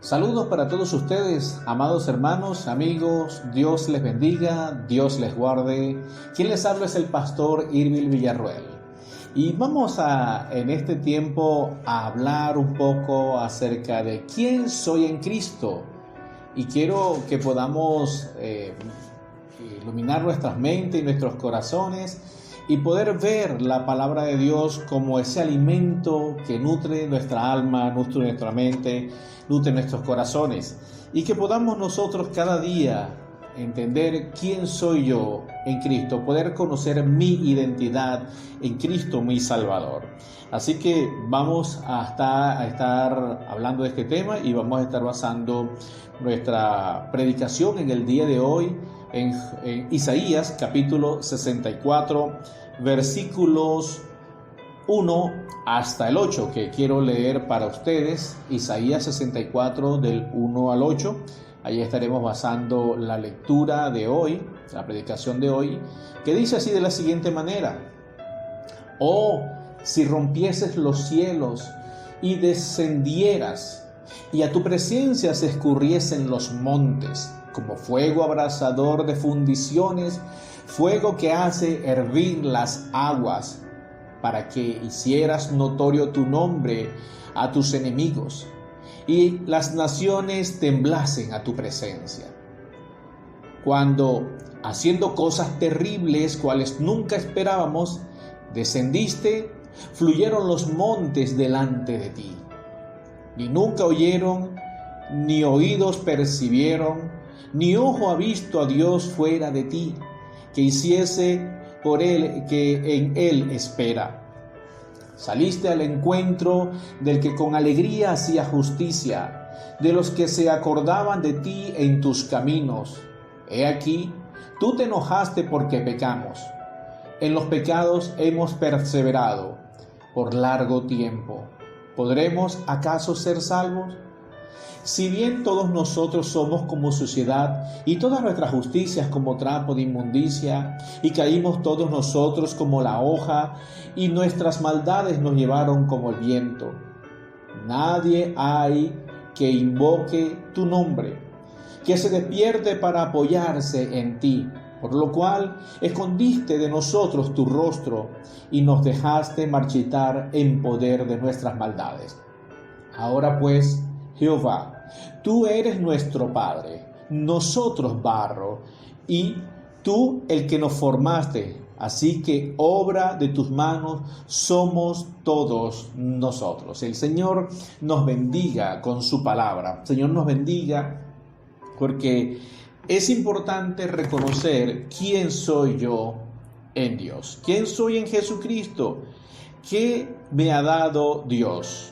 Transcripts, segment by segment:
Saludos para todos ustedes, amados hermanos, amigos, Dios les bendiga, Dios les guarde. Quien les habla es el pastor Irvil Villarruel. Y vamos en este tiempo a hablar un poco acerca de quién soy en Cristo. Y quiero que podamos iluminar nuestras mentes y nuestros corazones y poder ver la palabra de Dios como ese alimento que nutre nuestra alma, nutre nuestra mente, nutre nuestros corazones, y que podamos nosotros cada día entender quién soy yo en Cristo, poder conocer mi identidad en Cristo, mi Salvador. Así que vamos a estar hablando de este tema y vamos a estar basando nuestra predicación en el día de hoy en Isaías capítulo 64, versículos 1 hasta el 8, que quiero leer para ustedes. Isaías 64 del 1 al 8. Ahí estaremos basando la lectura de hoy, la predicación de hoy, que dice así de la siguiente manera: Oh, si rompieses los cielos y descendieras, y a tu presencia se escurriesen los montes, como fuego abrasador de fundiciones, fuego que hace hervir las aguas, para que hicieras notorio tu nombre a tus enemigos, y las naciones temblasen a tu presencia. Cuando, haciendo cosas terribles, cuales nunca esperábamos, descendiste, fluyeron los montes delante de ti. Ni nunca oyeron, ni oídos percibieron, ni ojo ha visto a Dios fuera de ti, que hiciese por él que en él espera. Saliste al encuentro del que con alegría hacía justicia, de los que se acordaban de ti en tus caminos. He aquí, tú te enojaste porque pecamos. En los pecados hemos perseverado por largo tiempo. ¿Podremos acaso ser salvos? Si bien todos nosotros somos como suciedad, y todas nuestras justicias como trapo de inmundicia, y caímos todos nosotros como la hoja, y nuestras maldades nos llevaron como el viento. Nadie hay que invoque tu nombre, que se despierte para apoyarse en ti, por lo cual escondiste de nosotros tu rostro, y nos dejaste marchitar en poder de nuestras maldades. Ahora pues, Jehová, tú eres nuestro Padre, nosotros barro, y tú el que nos formaste, así que obra de tus manos somos todos nosotros. El Señor nos bendiga con su palabra. El Señor nos bendiga porque es importante reconocer quién soy yo en Dios, quién soy en Jesucristo, qué me ha dado Dios.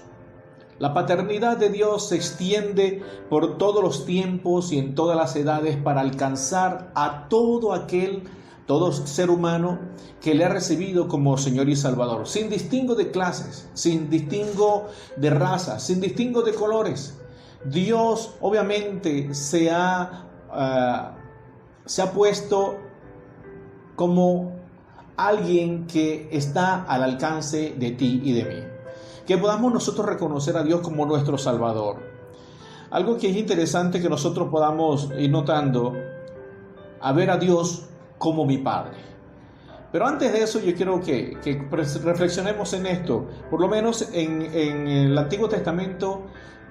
La paternidad de Dios se extiende por todos los tiempos y en todas las edades para alcanzar a todo ser humano que le ha recibido como Señor y Salvador, sin distingo de clases, sin distingo de razas, sin distingo de colores. Dios obviamente se ha puesto como alguien que está al alcance de ti y de mí. Que podamos nosotros reconocer a Dios como nuestro Salvador. Algo que es interesante que nosotros podamos ir notando, a ver a Dios como mi Padre. Pero antes de eso yo quiero que reflexionemos en esto. Por lo menos en el Antiguo Testamento,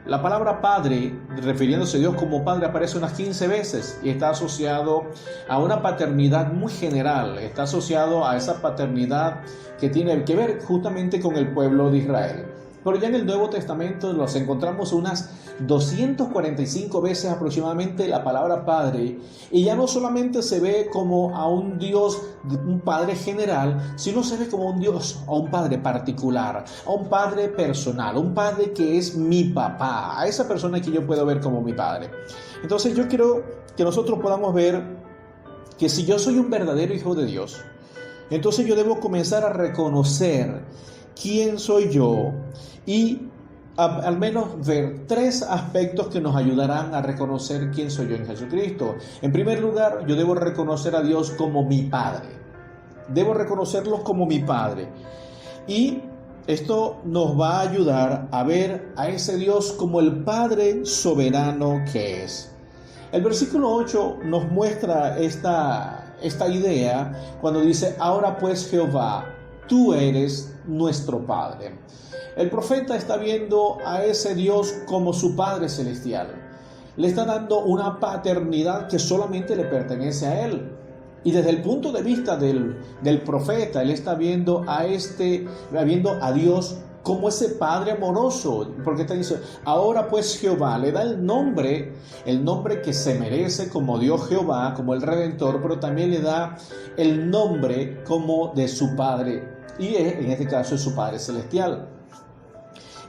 la palabra Padre, refiriéndose a Dios como Padre, aparece unas 15 veces y está asociado a una paternidad muy general, está asociado a esa paternidad que tiene que ver justamente con el pueblo de Israel. Pero ya en el Nuevo Testamento los encontramos unas 245 veces aproximadamente la palabra Padre, y ya no solamente se ve como a un Dios, un Padre general, sino se ve como un Dios, a un Padre particular, a un Padre personal, un Padre que es mi papá, a esa persona que yo puedo ver como mi Padre. Entonces yo quiero que nosotros podamos ver que si yo soy un verdadero hijo de Dios, entonces yo debo comenzar a reconocer quién soy yo y al menos ver tres aspectos que nos ayudarán a reconocer quién soy yo en Jesucristo. En primer lugar, yo debo reconocer a Dios como mi Padre. Debo reconocerlo como mi Padre. Y esto nos va a ayudar a ver a ese Dios como el Padre soberano que es. El versículo 8 nos muestra esta idea cuando dice: ahora pues, Jehová, tú eres nuestro Padre. El profeta está viendo a ese Dios como su Padre celestial. Le está dando una paternidad que solamente le pertenece a él. Y desde el punto de vista del profeta, él está viendo a Dios como ese Padre amoroso, porque está diciendo: ahora pues, Jehová, le da el nombre que se merece como Dios Jehová, como el Redentor, pero también le da el nombre como de su Padre, y en este caso es su Padre celestial.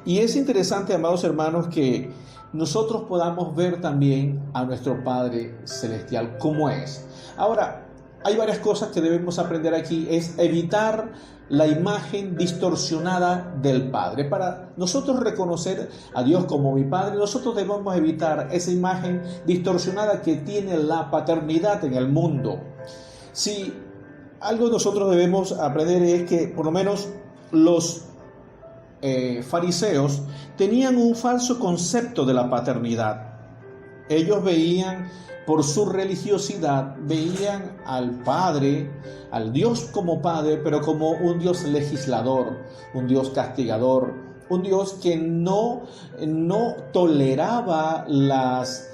Y es interesante, amados hermanos, que nosotros podamos ver también a nuestro Padre celestial como es. Ahora, hay varias cosas que debemos aprender aquí. Es evitar la imagen distorsionada del Padre. Para nosotros reconocer a Dios como mi Padre, nosotros debemos evitar esa imagen distorsionada que tiene la paternidad en el mundo. Si algo nosotros debemos aprender es que por lo menos los fariseos tenían un falso concepto de la paternidad. Ellos veían, por su religiosidad, veían al Padre, al Dios como Padre, pero como un Dios legislador, un Dios castigador, un Dios que no toleraba las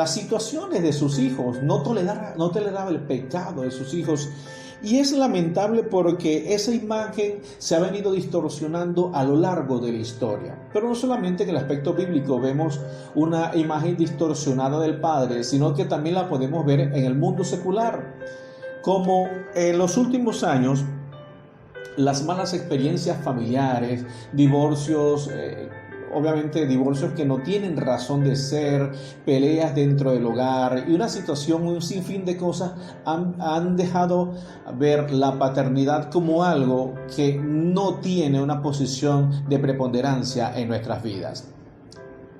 situaciones de sus hijos, no toleraba el pecado de sus hijos. Y es lamentable porque esa imagen se ha venido distorsionando a lo largo de la historia. Pero no solamente en el aspecto bíblico vemos una imagen distorsionada del Padre, sino que también la podemos ver en el mundo secular. Como en los últimos años, las malas experiencias familiares, divorcios, obviamente divorcios que no tienen razón de ser, peleas dentro del hogar y una situación, un sinfín de cosas han dejado ver la paternidad como algo que no tiene una posición de preponderancia en nuestras vidas.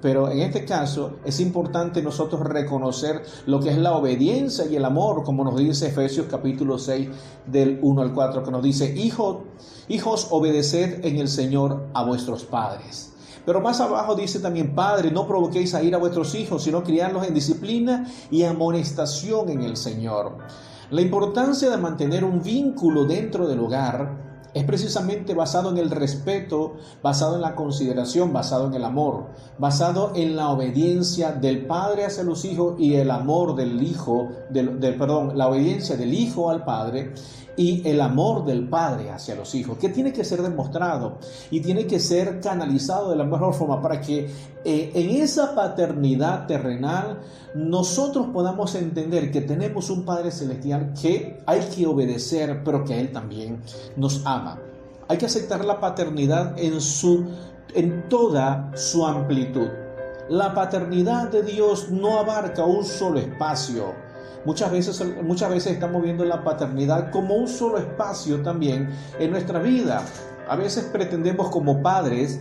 Pero en este caso es importante nosotros reconocer lo que es la obediencia y el amor, como nos dice Efesios capítulo 6 del 1 al 4, que nos dice: hijos, obedeced en el Señor a vuestros padres. Pero más abajo dice también: Padre, no provoquéis a ira a vuestros hijos, sino criadlos en disciplina y amonestación en el Señor. La importancia de mantener un vínculo dentro del hogar es precisamente basado en el respeto, basado en la consideración, basado en el amor, basado en la obediencia del padre hacia los hijos y el amor del hijo, la obediencia del hijo al padre y el amor del padre hacia los hijos, que tiene que ser demostrado y tiene que ser canalizado de la mejor forma para que en esa paternidad terrenal nosotros podamos entender que tenemos un Padre Celestial que hay que obedecer, pero que Él también nos ama. Hay que aceptar la paternidad en toda su amplitud. La paternidad de Dios no abarca un solo espacio. Muchas veces estamos viendo la paternidad como un solo espacio también en nuestra vida. A veces pretendemos como padres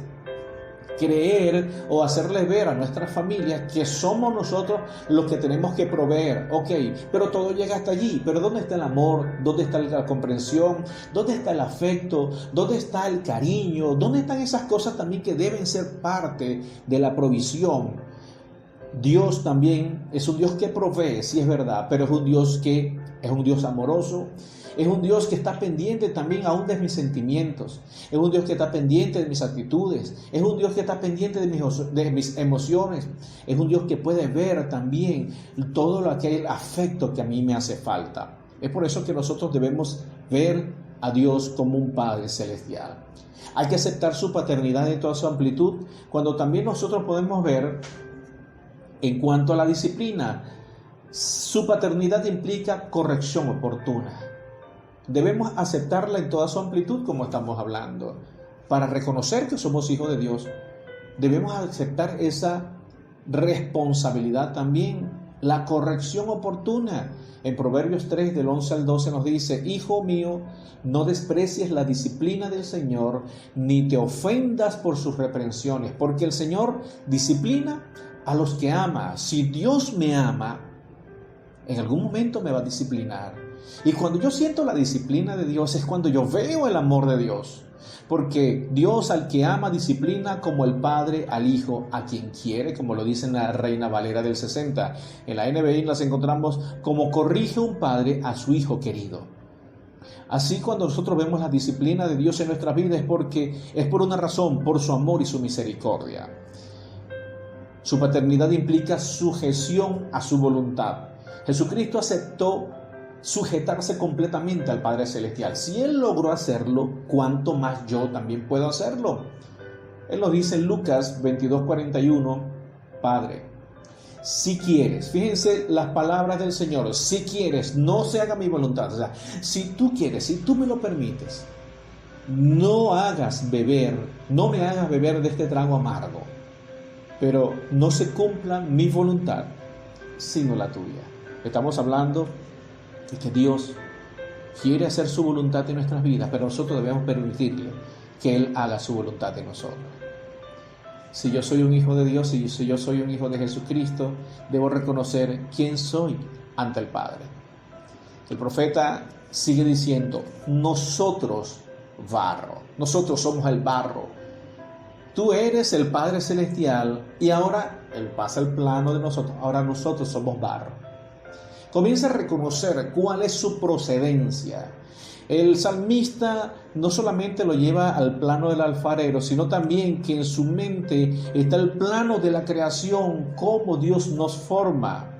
creer o hacerles ver a nuestras familias que somos nosotros los que tenemos que proveer. Ok, pero todo llega hasta allí. Pero ¿dónde está el amor? ¿Dónde está la comprensión? ¿Dónde está el afecto? ¿Dónde está el cariño? ¿Dónde están esas cosas también que deben ser parte de la provisión? Dios también es un Dios que provee, sí es verdad, pero es un Dios que es un Dios amoroso. Es un Dios que está pendiente también aún de mis sentimientos. Es un Dios que está pendiente de mis actitudes. Es un Dios que está pendiente de mis emociones. Es un Dios que puede ver también todo aquel afecto que a mí me hace falta. Es por eso que nosotros debemos ver a Dios como un Padre celestial. Hay que aceptar su paternidad en toda su amplitud, cuando también nosotros podemos ver en cuanto a la disciplina. Su paternidad implica corrección oportuna. Debemos aceptarla en toda su amplitud, como estamos hablando. Para reconocer que somos hijos de Dios, debemos aceptar esa responsabilidad también, la corrección oportuna. En Proverbios 3, del 11 al 12 nos dice: Hijo mío, no desprecies la disciplina del Señor, ni te ofendas por sus reprensiones, porque el Señor disciplina a los que ama. Si Dios me ama, en algún momento me va a disciplinar. Y cuando yo siento la disciplina de Dios es cuando yo veo el amor de Dios. Porque Dios al que ama disciplina como el Padre al Hijo a quien quiere, como lo dice en la Reina Valera del 60. En la NBI las encontramos como corrige un padre a su hijo querido. Así cuando nosotros vemos la disciplina de Dios en nuestras vidas es por una razón, por su amor y su misericordia. Su paternidad implica sujeción a su voluntad. Jesucristo aceptó sujetarse completamente al Padre Celestial. Si Él logró hacerlo, ¿cuánto más yo también puedo hacerlo? Él lo dice en Lucas 22:41, Padre, si quieres, fíjense las palabras del Señor, si quieres, no se haga mi voluntad. O sea, si tú quieres, si tú me lo permites, no me hagas beber de este trago amargo, pero no se cumpla mi voluntad, sino la tuya. Estamos hablando de que Dios quiere hacer su voluntad en nuestras vidas, pero nosotros debemos permitirle que Él haga su voluntad en nosotros. Si yo soy un hijo de Dios, si yo soy un hijo de Jesucristo, debo reconocer quién soy ante el Padre. El profeta sigue diciendo, nosotros somos el barro. Tú eres el Padre Celestial y ahora Él pasa al plano de nosotros, ahora nosotros somos barro. Comienza a reconocer cuál es su procedencia. El salmista no solamente lo lleva al plano del alfarero, sino también que en su mente está el plano de la creación, cómo Dios nos forma.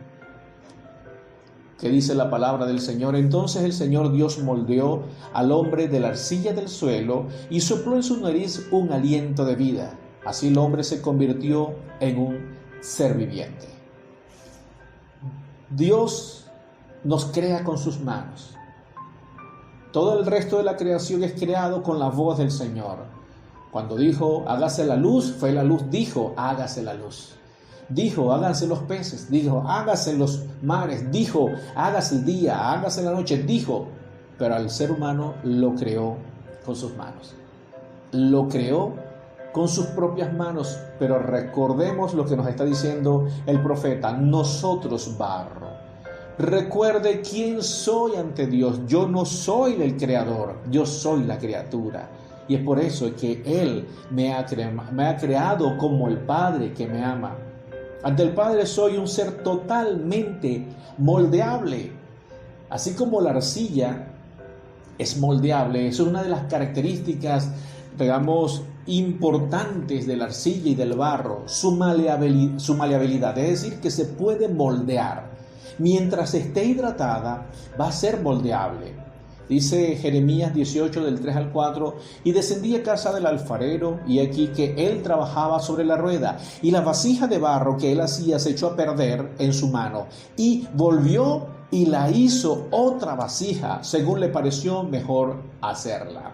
¿Qué dice la palabra del Señor? Entonces el Señor Dios moldeó al hombre de la arcilla del suelo y sopló en su nariz un aliento de vida. Así el hombre se convirtió en un ser viviente. Dios nos crea con sus manos. Todo el resto de la creación es creado con la voz del Señor. Cuando dijo, hágase la luz, fue la luz. Dijo, hágase la luz. Dijo, háganse los peces. Dijo, hágase los mares. Dijo, hágase el día, hágase la noche. Dijo, pero al ser humano lo creó con sus manos. Lo creó con sus propias manos. Pero recordemos lo que nos está diciendo el profeta, nosotros barro. Recuerde quién soy ante Dios. Yo no soy el creador, yo soy la criatura. Y es por eso que Él me ha creado como el Padre que me ama. Ante el Padre soy un ser totalmente moldeable. Así como la arcilla es moldeable, eso es una de las características, digamos, importantes de la arcilla y del barro, su maleabilidad, es decir, que se puede moldear. Mientras esté hidratada, va a ser moldeable. Dice Jeremías 18 del 3 al 4, y descendí a casa del alfarero, y aquí que él trabajaba sobre la rueda, y la vasija de barro que él hacía se echó a perder en su mano, y volvió y la hizo otra vasija, según le pareció mejor hacerla.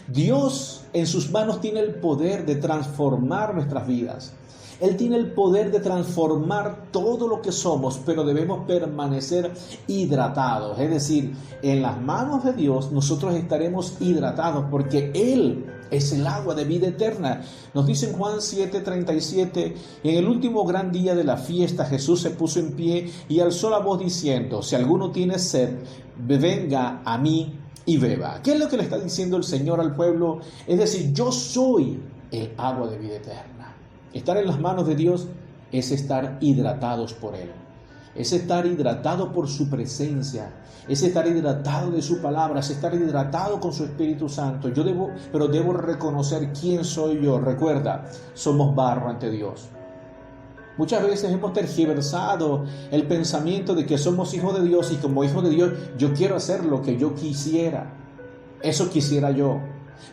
Dios en sus manos tiene el poder de transformar nuestras vidas. Él tiene el poder de transformar todo lo que somos, pero debemos permanecer hidratados. Es decir, en las manos de Dios nosotros estaremos hidratados porque Él es el agua de vida eterna. Nos dice en Juan 7:37, en el último gran día de la fiesta Jesús se puso en pie y alzó la voz diciendo, si alguno tiene sed, venga a mí y beba. ¿Qué es lo que le está diciendo el Señor al pueblo? Es decir, yo soy el agua de vida eterna. Estar en las manos de Dios es estar hidratados por Él, es estar hidratado por su presencia, es estar hidratado de su palabra, es estar hidratado con su Espíritu Santo. Pero debo reconocer quién soy yo. Recuerda, somos barro ante Dios. Muchas veces hemos tergiversado el pensamiento de que somos hijos de Dios y como hijo de Dios yo quiero hacer lo que yo quisiera. Eso quisiera yo.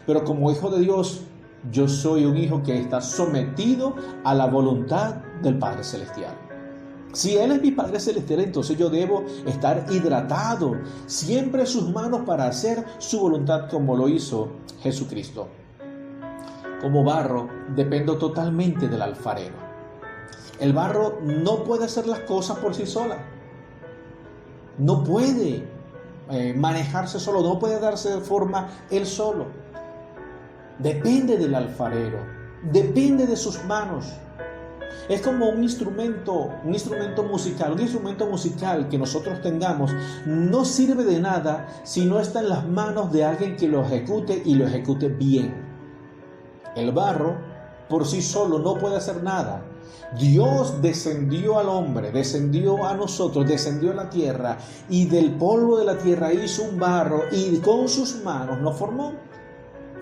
Pero como hijo de Dios, yo soy un hijo que está sometido a la voluntad del Padre Celestial. Si Él es mi Padre Celestial, entonces yo debo estar hidratado siempre en sus manos para hacer su voluntad como lo hizo Jesucristo. Como barro, dependo totalmente del alfarero. El barro no puede hacer las cosas por sí sola. No puede manejarse solo, no puede darse de forma él solo. Depende del alfarero, depende de sus manos. Es como un instrumento musical. Un instrumento musical que nosotros tengamos no sirve de nada si no está en las manos de alguien que lo ejecute y lo ejecute bien. El barro por sí solo no puede hacer nada. Dios descendió al hombre, descendió a nosotros, descendió a la tierra y del polvo de la tierra hizo un barro y con sus manos nos formó.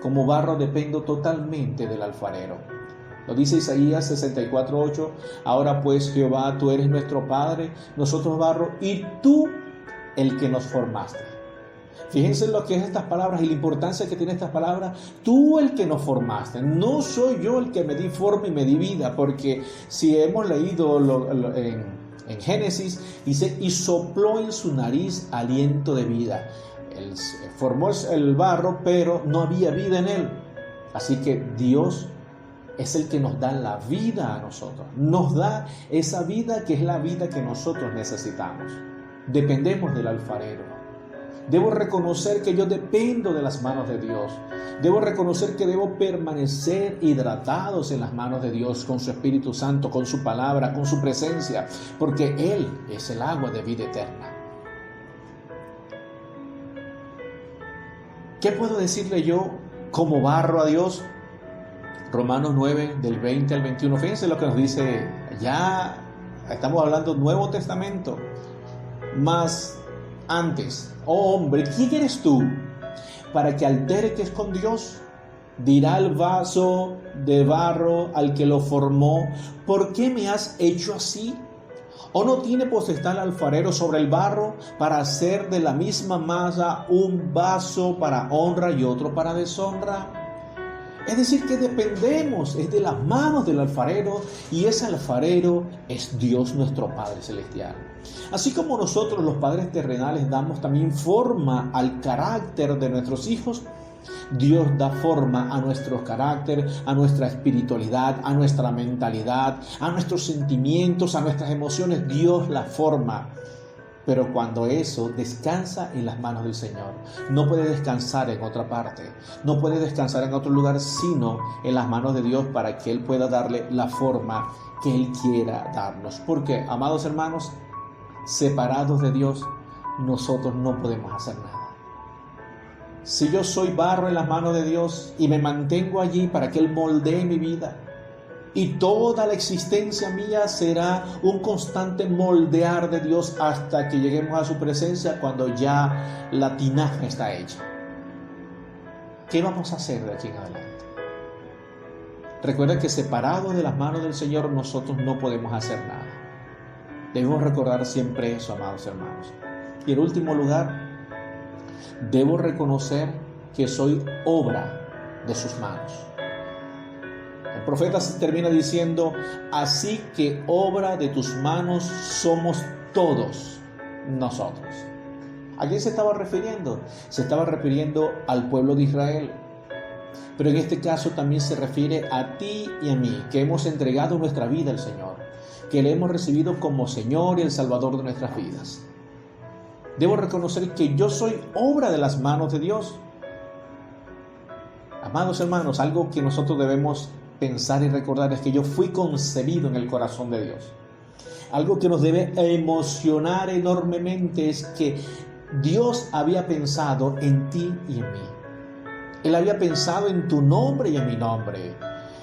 Como barro dependo totalmente del alfarero. Lo dice Isaías 64:8. Ahora pues, Jehová, tú eres nuestro Padre, nosotros barro, y tú el que nos formaste. Fíjense lo que es estas palabras y la importancia que tiene estas palabras. Tú el que nos formaste. No soy yo el que me di forma y me di vida, porque si hemos leído en Génesis, dice, y sopló en su nariz aliento de vida. Él formó el barro, pero no había vida en él. Así que Dios es el que nos da la vida a nosotros. Nos da esa vida que es la vida que nosotros necesitamos. Dependemos del alfarero. Debo reconocer que yo dependo de las manos de Dios. Debo reconocer que debo permanecer hidratados en las manos de Dios, con su Espíritu Santo, con su palabra, con su presencia, porque Él es el agua de vida eterna. ¿Qué puedo decirle yo como barro a Dios? Romanos 9, del 20 al 21. Fíjense lo que nos dice, ya estamos hablando Nuevo Testamento. Mas antes, oh hombre, ¿quién eres tú para que alterques con Dios? Dirá el vaso de barro al que lo formó, ¿por qué me has hecho así? ¿O no tiene potestad el alfarero sobre el barro para hacer de la misma masa un vaso para honra y otro para deshonra? Es decir, que dependemos, es de las manos del alfarero, y ese alfarero es Dios nuestro Padre Celestial. Así como nosotros los padres terrenales damos también forma al carácter de nuestros hijos, Dios da forma a nuestro carácter, a nuestra espiritualidad, a nuestra mentalidad, a nuestros sentimientos, a nuestras emociones. Dios la forma. Pero cuando eso descansa en las manos del Señor, no puede descansar en otra parte, no puede descansar en otro lugar, sino en las manos de Dios para que Él pueda darle la forma que Él quiera darnos. Porque, amados hermanos, separados de Dios, nosotros no podemos hacer nada. Si yo soy barro en las manos de Dios y me mantengo allí para que Él moldee mi vida, y toda la existencia mía será un constante moldear de Dios hasta que lleguemos a su presencia cuando ya la tinaja está hecha. ¿Qué vamos a hacer de aquí en adelante? Recuerda que separados de las manos del Señor nosotros no podemos hacer nada. Debemos recordar siempre eso, amados hermanos. Y en último lugar, debo reconocer que soy obra de sus manos. El profeta termina diciendo, así que obra de tus manos somos todos nosotros. ¿A quién se estaba refiriendo? Se estaba refiriendo al pueblo de Israel. Pero en este caso también se refiere a ti y a mí, que hemos entregado nuestra vida al Señor, que le hemos recibido como Señor y el Salvador de nuestras vidas. Debo reconocer que yo soy obra de las manos de Dios. Amados hermanos, algo que nosotros debemos pensar y recordar es que yo fui concebido en el corazón de Dios. Algo que nos debe emocionar enormemente es que Dios había pensado en ti y en mí. Él había pensado en tu nombre y en mi nombre.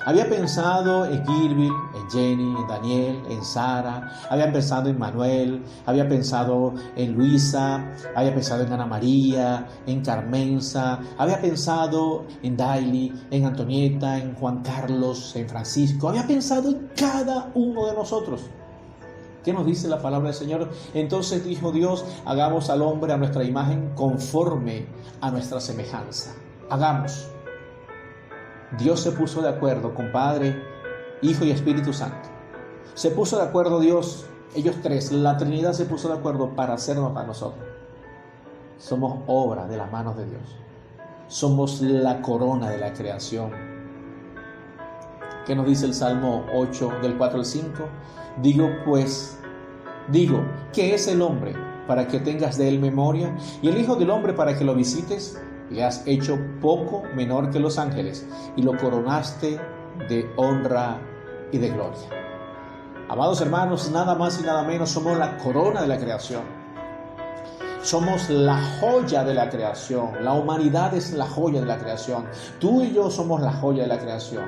Había pensado en Irving, en Jenny, en Daniel, en Sara. Había pensado en Manuel. Había pensado en Luisa. Había pensado en Ana María, en Carmenza. Había pensado en Daily, en Antonieta, en Juan Carlos, en Francisco. Había pensado en cada uno de nosotros. ¿Qué nos dice la palabra del Señor? Entonces dijo Dios, hagamos al hombre a nuestra imagen conforme a nuestra semejanza. Hagamos. Dios se puso de acuerdo con Padre, Hijo y Espíritu Santo. Se puso de acuerdo Dios, ellos tres, la Trinidad se puso de acuerdo para hacernos a nosotros. Somos obra de las manos de Dios. Somos la corona de la creación. ¿Qué nos dice el Salmo 8, del 4 al 5? Digo, ¿qué es el hombre para que tengas de él memoria? Y el Hijo del hombre para que lo visites. Le has hecho poco menor que los ángeles y lo coronaste de honra y de gloria. Amados hermanos, nada más y nada menos somos la corona de la creación. Somos la joya de la creación. La humanidad es la joya de la creación. Tú y yo somos la joya de la creación.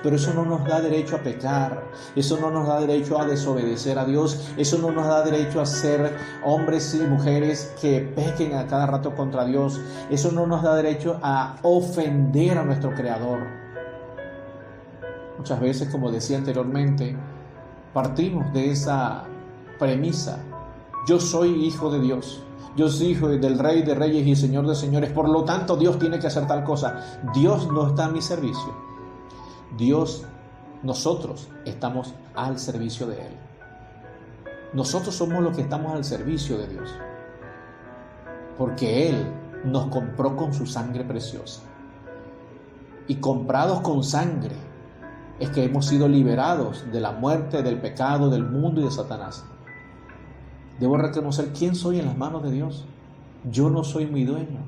Pero eso no nos da derecho a pecar. Eso no nos da derecho a desobedecer a Dios. Eso no nos da derecho a ser hombres y mujeres que pequen a cada rato contra Dios. Eso no nos da derecho a ofender a nuestro Creador. Muchas veces, como decía anteriormente, partimos de esa premisa: yo soy hijo de Dios, yo soy hijo del Rey de Reyes y Señor de Señores, por lo tanto Dios tiene que hacer tal cosa. Dios no está a mi servicio. Nosotros estamos al servicio de Él. Nosotros somos los que estamos al servicio de Dios, porque Él nos compró con su sangre preciosa. Y comprados con sangre es que hemos sido liberados de la muerte, del pecado, del mundo y de Satanás. Debo reconocer quién soy en las manos de Dios. Yo no soy mi dueño,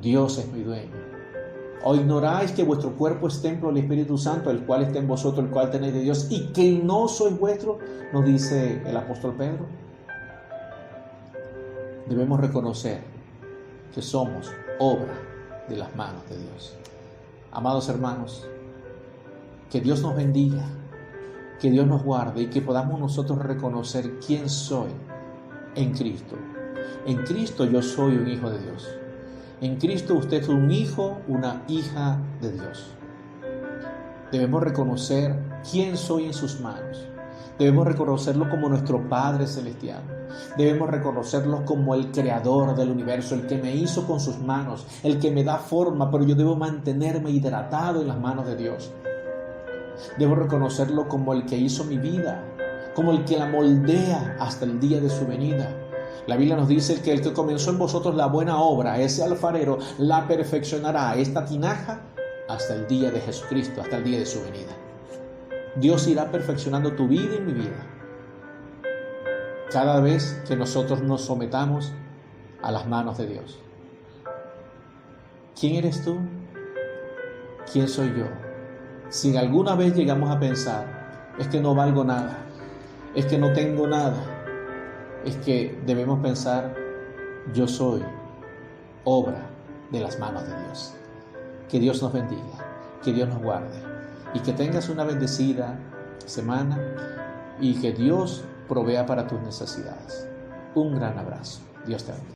Dios es mi dueño. ¿O ignoráis que vuestro cuerpo es templo del Espíritu Santo, el cual está en vosotros, el cual tenéis de Dios, y que no sois vuestro? Nos dice el apóstol Pedro. Debemos reconocer que somos obra de las manos de Dios. Amados hermanos, que Dios nos bendiga, que Dios nos guarde y que podamos nosotros reconocer quién soy en Cristo. En Cristo yo soy un hijo de Dios. En Cristo usted es un hijo, una hija de Dios. Debemos reconocer quién soy en sus manos. Debemos reconocerlo como nuestro Padre Celestial. Debemos reconocerlo como el Creador del universo, el que me hizo con sus manos, el que me da forma, pero yo debo mantenerme hidratado en las manos de Dios. Debo reconocerlo como el que hizo mi vida, como el que la moldea hasta el día de su venida. La Biblia nos dice que el que comenzó en vosotros la buena obra, ese alfarero, la perfeccionará, esta tinaja, hasta el día de Jesucristo, hasta el día de su venida. Dios irá perfeccionando tu vida y mi vida cada vez que nosotros nos sometamos a las manos de Dios. ¿Quién eres tú? ¿Quién soy yo? Si alguna vez llegamos a pensar, es que no valgo nada, es que no tengo nada, es que debemos pensar, yo soy obra de las manos de Dios. Que Dios nos bendiga, que Dios nos guarde y que tengas una bendecida semana y que Dios provea para tus necesidades. Un gran abrazo. Dios te bendiga.